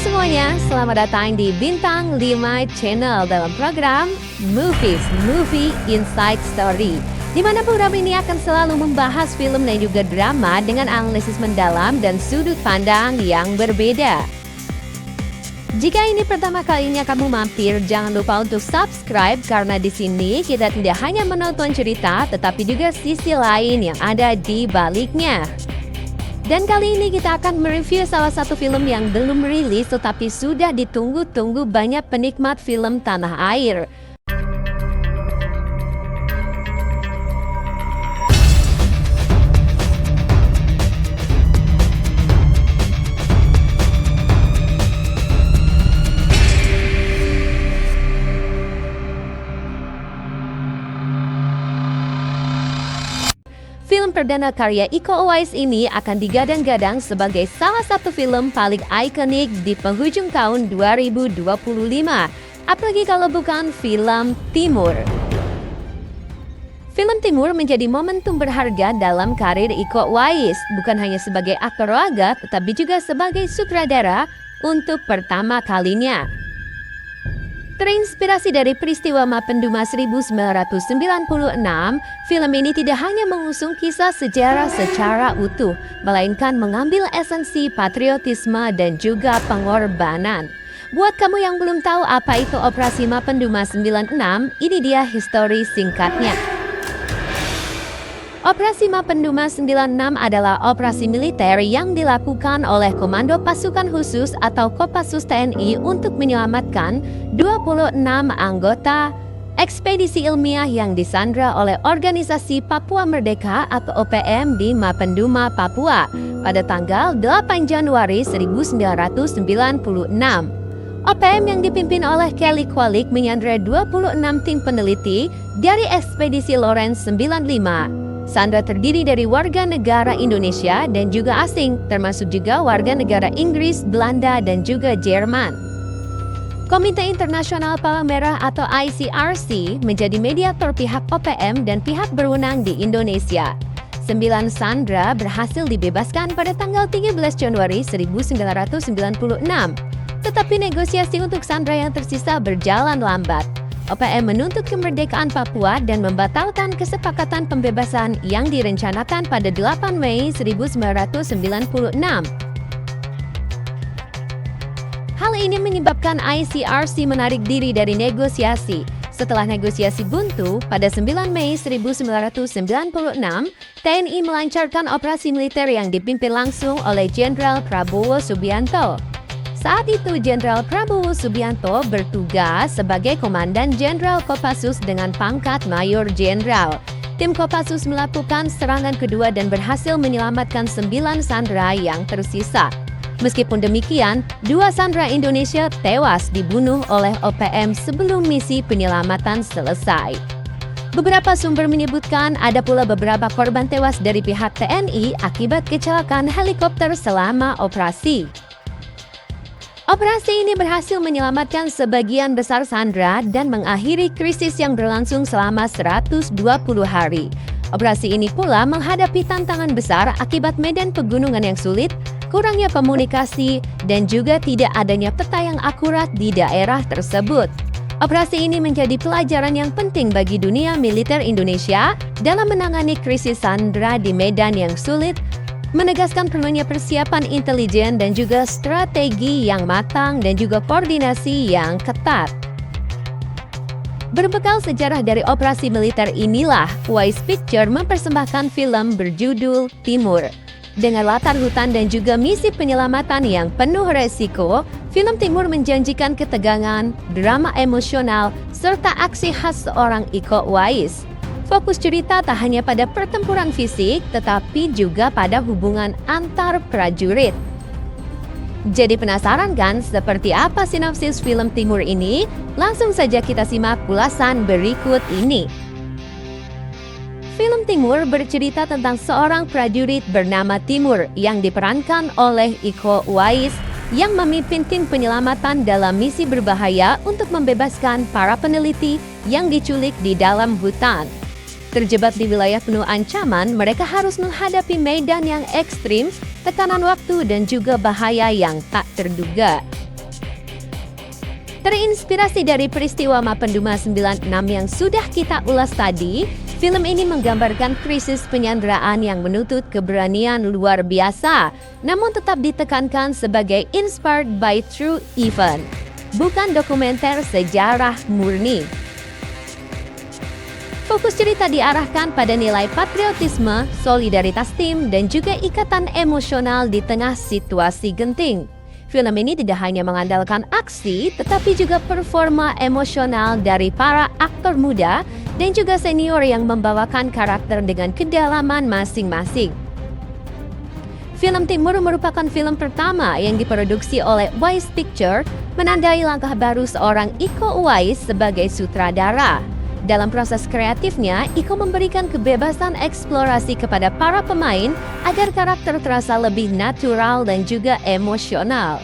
semuanya, selamat datang di Bintang 5 Channel dalam program Movies, Movie Inside Story, di mana program ini akan selalu membahas film dan juga drama dengan analisis mendalam dan sudut pandang yang berbeda. Jika ini pertama kalinya kamu mampir, jangan lupa untuk subscribe karena di sini kita tidak hanya menonton cerita, tetapi juga sisi lain yang ada di baliknya. Dan kali ini kita akan mereview salah satu film yang belum rilis tetapi sudah ditunggu-tunggu banyak penikmat film tanah air. Film perdana karya Iko Uwais ini akan digadang-gadang sebagai salah satu film paling ikonik di penghujung tahun 2025. Apalagi kalau bukan film Timur. Film Timur menjadi momentum berharga dalam karir Iko Uwais, bukan hanya sebagai aktor laga, tetapi juga sebagai sutradara untuk pertama kalinya. Terinspirasi dari peristiwa Mapenduma 1996, film ini tidak hanya mengusung kisah sejarah secara utuh, melainkan mengambil esensi patriotisme dan juga pengorbanan. Buat kamu yang belum tahu apa itu Operasi Mapenduma 96, ini dia histori singkatnya. Operasi Mapenduma 96 adalah operasi militer yang dilakukan oleh Komando Pasukan Khusus atau Kopassus TNI untuk menyelamatkan 26 anggota ekspedisi ilmiah yang disandra oleh Organisasi Papua Merdeka atau OPM di Mapenduma, Papua pada tanggal 8 Januari 1996. OPM yang dipimpin oleh Kelly Kwalik menyandra 26 tim peneliti dari ekspedisi Lawrence 95. Sandra terdiri dari warga negara Indonesia dan juga asing, termasuk juga warga negara Inggris, Belanda, dan juga Jerman. Komite Internasional Palang Merah atau ICRC menjadi mediator pihak OPM dan pihak berwenang di Indonesia. 9 sandra berhasil dibebaskan pada tanggal 13 Januari 1996. Tetapi negosiasi untuk sandra yang tersisa berjalan lambat. OPM menuntut kemerdekaan Papua dan membatalkan kesepakatan pembebasan yang direncanakan pada 8 Mei 1996. Hal ini menyebabkan ICRC menarik diri dari negosiasi. Setelah negosiasi buntu, pada 9 Mei 1996, TNI melancarkan operasi militer yang dipimpin langsung oleh Jenderal Prabowo Subianto. Saat itu Jenderal Prabowo Subianto bertugas sebagai Komandan Jenderal Kopassus dengan pangkat Mayor Jenderal. Tim Kopassus melakukan serangan kedua dan berhasil menyelamatkan 9 sandera yang tersisa. Meskipun demikian, 2 sandera Indonesia tewas dibunuh oleh OPM sebelum misi penyelamatan selesai. Beberapa sumber menyebutkan ada pula beberapa korban tewas dari pihak TNI akibat kecelakaan helikopter selama operasi. Operasi ini berhasil menyelamatkan sebagian besar sandera dan mengakhiri krisis yang berlangsung selama 120 hari. Operasi ini pula menghadapi tantangan besar akibat medan pegunungan yang sulit, kurangnya komunikasi, dan juga tidak adanya peta yang akurat di daerah tersebut. Operasi ini menjadi pelajaran yang penting bagi dunia militer Indonesia dalam menangani krisis sandera di medan yang sulit, menegaskan perlunya persiapan intelijen dan juga strategi yang matang dan juga koordinasi yang ketat. Berbekal sejarah dari operasi militer inilah, Uwais Picture mempersembahkan film berjudul Timur. Dengan latar hutan dan juga misi penyelamatan yang penuh resiko, film Timur menjanjikan ketegangan, drama emosional, serta aksi khas seorang Iko Uwais. Fokus cerita tak hanya pada pertempuran fisik, tetapi juga pada hubungan antar prajurit. Jadi penasaran kan seperti apa sinopsis film Timur ini? Langsung saja kita simak ulasan berikut ini. Film Timur bercerita tentang seorang prajurit bernama Timur yang diperankan oleh Iko Uwais yang memimpin tim penyelamatan dalam misi berbahaya untuk membebaskan para peneliti yang diculik di dalam hutan. Terjebak di wilayah penuh ancaman, mereka harus menghadapi medan yang ekstrim, tekanan waktu, dan juga bahaya yang tak terduga. Terinspirasi dari peristiwa Mapenduma 96 yang sudah kita ulas tadi, film ini menggambarkan krisis penyanderaan yang menuntut keberanian luar biasa, namun tetap ditekankan sebagai inspired by true event, bukan dokumenter sejarah murni. Fokus cerita diarahkan pada nilai patriotisme, solidaritas tim, dan juga ikatan emosional di tengah situasi genting. Film ini tidak hanya mengandalkan aksi, tetapi juga performa emosional dari para aktor muda dan juga senior yang membawakan karakter dengan kedalaman masing-masing. Film Timur merupakan film pertama yang diproduksi oleh Wise Pictures, menandai langkah baru seorang Iko Uwais sebagai sutradara. Dalam proses kreatifnya, Iko memberikan kebebasan eksplorasi kepada para pemain agar karakter terasa lebih natural dan juga emosional.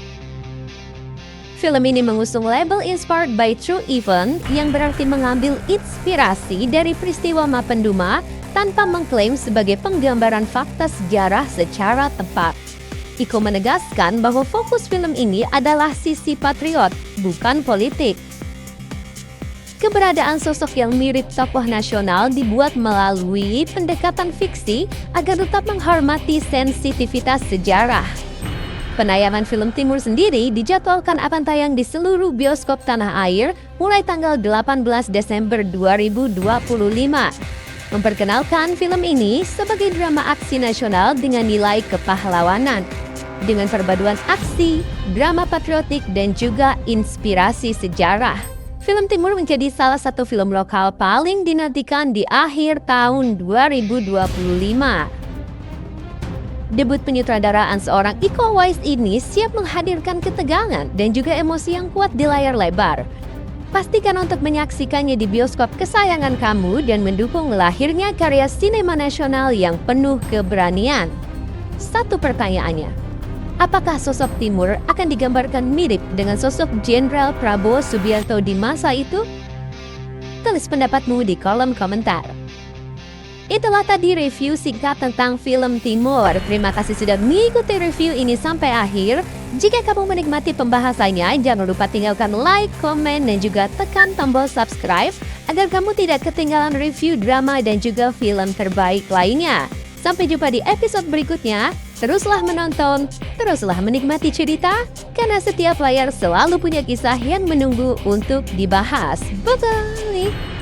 Film ini mengusung label Inspired by True Event yang berarti mengambil inspirasi dari peristiwa Mapenduma tanpa mengklaim sebagai penggambaran fakta sejarah secara tepat. Iko menegaskan bahwa fokus film ini adalah sisi patriot, bukan politik. Keberadaan sosok yang mirip tokoh nasional dibuat melalui pendekatan fiksi agar tetap menghormati sensitivitas sejarah. Penayangan film Timur sendiri dijadwalkan akan tayang di seluruh bioskop tanah air mulai tanggal 18 Desember 2025. Memperkenalkan film ini sebagai drama aksi nasional dengan nilai kepahlawanan, dengan perpaduan aksi, drama patriotik, dan juga inspirasi sejarah. Film Timur menjadi salah satu film lokal paling dinantikan di akhir tahun 2025. Debut penyutradaraan seorang Iko Uwais ini siap menghadirkan ketegangan dan juga emosi yang kuat di layar lebar. Pastikan untuk menyaksikannya di bioskop kesayangan kamu dan mendukung lahirnya karya sinema nasional yang penuh keberanian. Satu pertanyaannya, apakah sosok Timur akan digambarkan mirip dengan sosok Jenderal Prabowo Subianto di masa itu? Tulis pendapatmu di kolom komentar. Itulah tadi review singkat tentang film Timur. Terima kasih sudah mengikuti review ini sampai akhir. Jika kamu menikmati pembahasannya, jangan lupa tinggalkan like, komen, dan juga tekan tombol subscribe agar kamu tidak ketinggalan review drama dan juga film terbaik lainnya. Sampai jumpa di episode berikutnya. Teruslah menonton, teruslah menikmati cerita, karena setiap layar selalu punya kisah yang menunggu untuk dibahas. Bye-bye!